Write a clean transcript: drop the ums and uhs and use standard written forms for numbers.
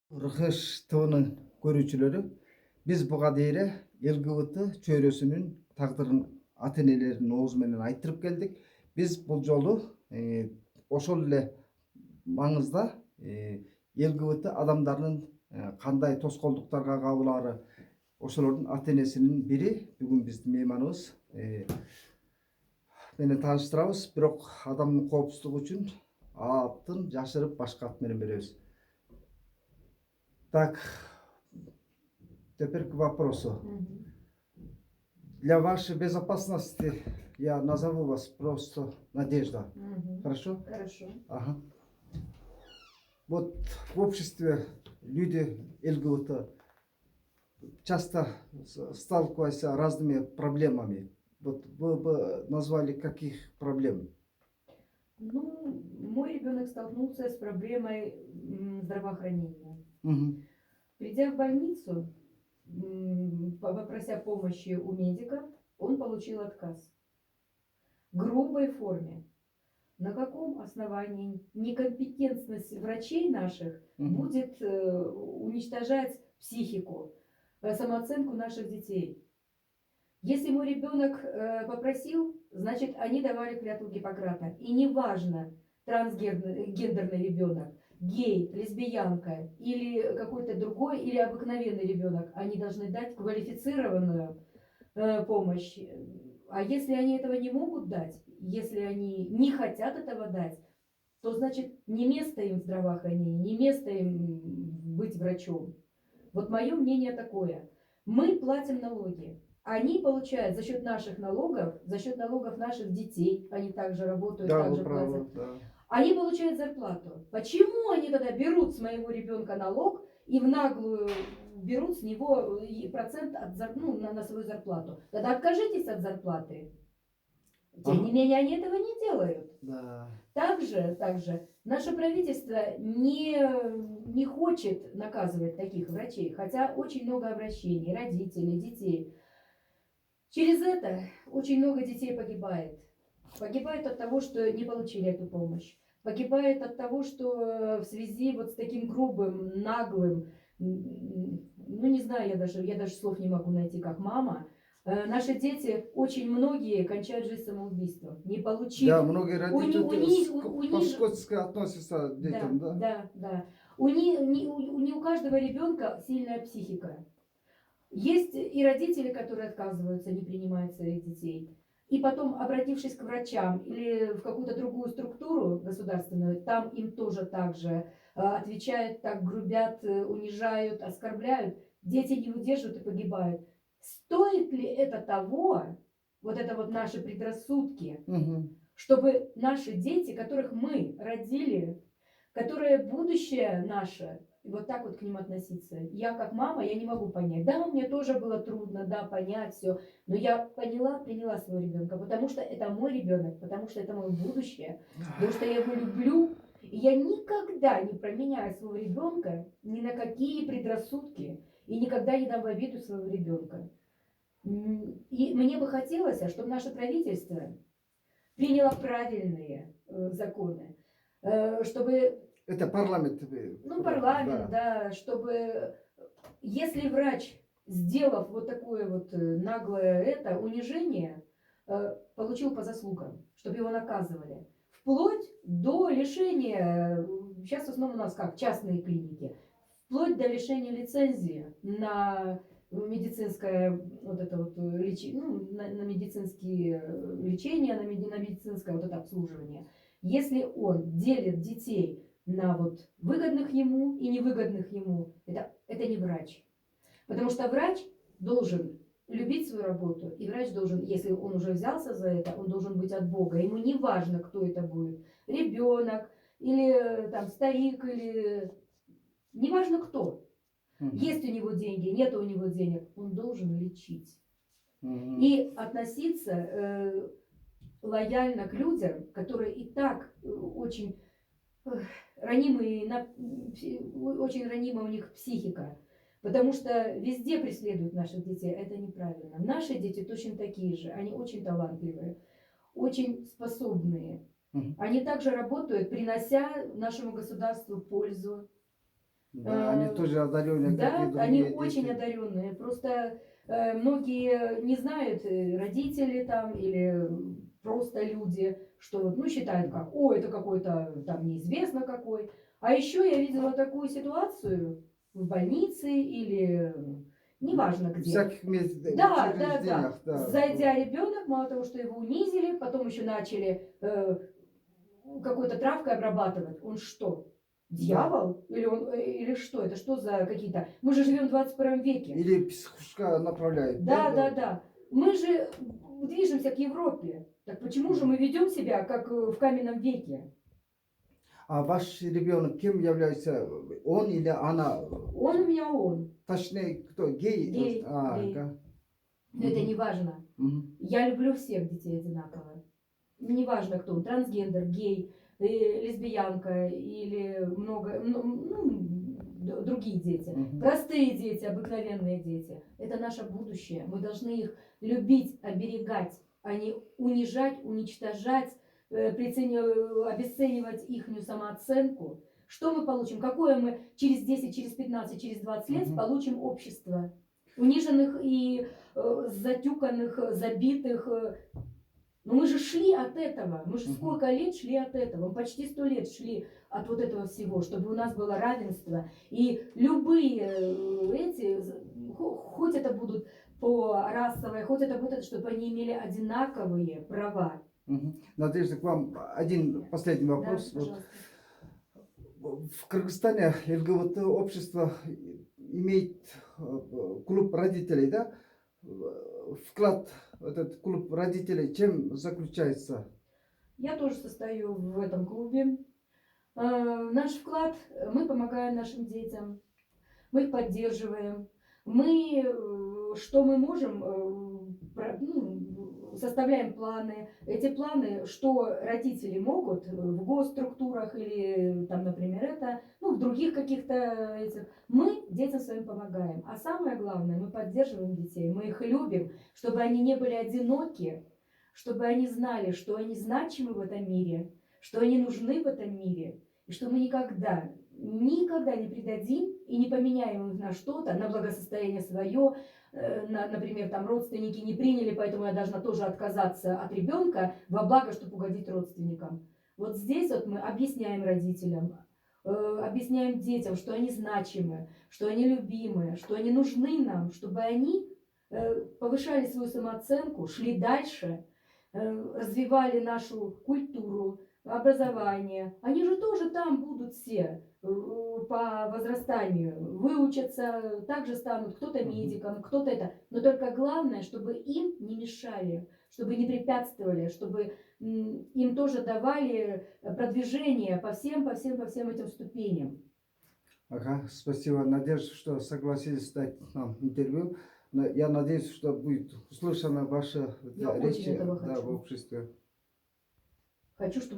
РХШ ТВнын көрүүчүлөрү, биз буга дейре ЛГБТ чөйрөсүнүн тагдырын ата энелердин оозу менен айтырып келдик. Биз бул жолу ошол эле маңызда ЛГБТ адамдарынын кандай тоскоолдуктарга кабылаары, ошолордун ата энесинин бири бүгүн биздин мейманыбыз менен тааныштырабыз. Бирок адамдын коопсуздугу үчүн атын жашырып башка ат менен беребиз. Так, теперь к вопросу. Для вашей безопасности я назову вас просто Надежда. Хорошо? Хорошо. Ага. Вот в обществе люди ЛГБТ часто сталкиваются с разными проблемами. Вот вы бы назвали каких проблем? Ну, мой ребенок столкнулся с проблемой здравоохранения. Придя в больницу, попрося помощи у медика, он получил отказ. В грубой форме. На каком основании некомпетентность врачей наших будет уничтожать психику, самооценку наших детей? Если мой ребенок попросил, значит, они давали клятву Гиппократа. И неважно, трансгендерный ребенок, гей, лесбиянка или какой-то другой, или обыкновенный ребенок, они должны дать квалифицированную помощь. А если они этого не могут дать, если они не хотят этого дать, то значит не место им в здравоохранении, не место им быть врачом. Вот мое мнение такое. Мы платим налоги. Они получают за счет наших налогов, за счет налогов наших детей, они также работают, Да, также платят. Да. Они получают зарплату. Почему они тогда берут с моего ребенка налог и в наглую берут с него процент на свою зарплату? Тогда откажитесь от зарплаты. Тем не менее, они этого не делают. Да. Также наше правительство не хочет наказывать таких врачей, хотя очень много обращений родителей, детей. Через это очень много детей погибает. Погибает от того, что не получили эту помощь. Погибает от того, что в связи вот с таким грубым, наглым, ну не знаю, я даже слов не могу найти, как мама. Наши дети, очень многие кончают жизнь самоубийством, не получив. Да, многие родители по-скотски относятся к детям, да? Да. Не у каждого ребенка сильная психика. Есть и родители, которые отказываются, не принимают своих детей. И потом, обратившись к врачам или в какую-то другую структуру государственную, там им тоже так же отвечают, так грубят, унижают, оскорбляют. Дети не выдерживают и погибают. Стоит ли это того, вот это вот наши предрассудки, чтобы наши дети, которых мы родили, которые будущее наше, вот так вот к ним относиться? Я как мама, я не могу понять. Да, мне тоже было трудно, да, понять все, но я поняла, приняла своего ребенка, потому что это мой ребенок, потому что это мое будущее, потому что я его люблю, и я никогда не променяю своего ребенка ни на какие предрассудки и никогда не дам в обиду своего ребенка. И мне бы хотелось, чтобы наше правительство приняло правильные законы, чтобы... Это парламент. Ну, парламент, да, чтобы, если врач, сделав вот такое вот наглое унижение, получил по заслугам, чтобы его наказывали. Вплоть до лишения, сейчас в основном у нас как, частные клиники, вплоть до лишения лицензии на медицинское вот это вот лечение, на медицинские лечения, на медицинское вот это обслуживание. Если он делит детей на вот выгодных ему и невыгодных ему, это не врач. Потому что врач должен любить свою работу, и врач должен, если он уже взялся за это, он должен быть от Бога. Ему не важно, кто это будет, ребенок или там старик, или неважно кто. Есть у него деньги, нет у него денег, он должен лечить. И относиться лояльно к людям, которые и так очень ранимые, очень ранима у них психика. Потому что везде преследуют наших детей. Это неправильно. Наши дети точно такие же. Они очень талантливые, очень способные. Они также работают, принося нашему государству пользу. Да, они тоже одаренные, как Да, и другие они дети. очень одаренные. Просто многие не знают, родители там или просто люди, что ну, считают как, о, это какой-то там неизвестно какой. А еще я видела такую ситуацию в больнице или неважно В где. всяких Да, да, учреждениях, да. да. Зайдя ребенок, мало того, что его унизили, потом еще начали какой-то травкой обрабатывать. Он что? Дьявол? Или, он, или что? Это что за какие-то... Мы же живем в 21 веке. Или психушка направляет. Да, да, да. Мы же движемся к Европе. Так почему же мы ведем себя как в каменном веке? А ваш ребенок кем является? Он или она? Он у меня он. Точнее, кто? Гей? Гей, гей. Да. Но это не важно. Мгм. Я люблю всех детей одинаково. Неважно кто он, трансгендер, гей, лесбиянка или много, другие дети. Мгм. Простые дети, обыкновенные дети. Это наше будущее. Мы должны их любить, оберегать, а не унижать, уничтожать, обесценивать их самооценку. Что мы получим? Какое мы через 10, через 15, через 20 лет Мгм. получим общество? Униженных и затюканных, забитых. Но мы же шли от этого. Мы же Мгм. сколько лет шли от этого. Мы почти 100 лет шли от вот этого всего, чтобы у нас было равенство. И любые хоть это будут по расовой, хоть это будет, чтобы они имели одинаковые права. Мгм. Надежда, к вам один последний Да, вопрос. Вот пожалуйста. в Кыргызстане ЛГБТ общество имеет клуб родителей, да? Вклад в этот клуб родителей чем заключается? Я тоже состою в этом клубе. Наш вклад, мы помогаем нашим детям, мы их поддерживаем. Мы, что мы можем, составляем планы. Эти планы, что родители могут в госструктурах или там, например, это, в других каких-то этих, мы детям своим помогаем. А самое главное, мы поддерживаем детей, мы их любим, чтобы они не были одиноки, чтобы они знали, что они значимы в этом мире, что они нужны в этом мире, и что мы никогда не предадим и не поменяем их на что-то, на благосостояние свое. Например, там родственники не приняли, поэтому я должна тоже отказаться от ребенка во благо, чтобы угодить родственникам. Вот здесь вот мы объясняем родителям, объясняем детям, что они значимы, что они любимы, что они нужны нам, чтобы они повышали свою самооценку, шли дальше, развивали нашу культуру, образование. Они же тоже там будут все по возрастанию, выучатся, также станут кто-то медиком, кто-то это. Но только главное, чтобы им не мешали, чтобы не препятствовали, чтобы им тоже давали продвижение по всем этим ступеням. Ага, спасибо, Надежда, что согласились дать нам интервью. Я надеюсь, что будет услышана ваша Я речь очень этого в хочу. обществе. Хочу, чтобы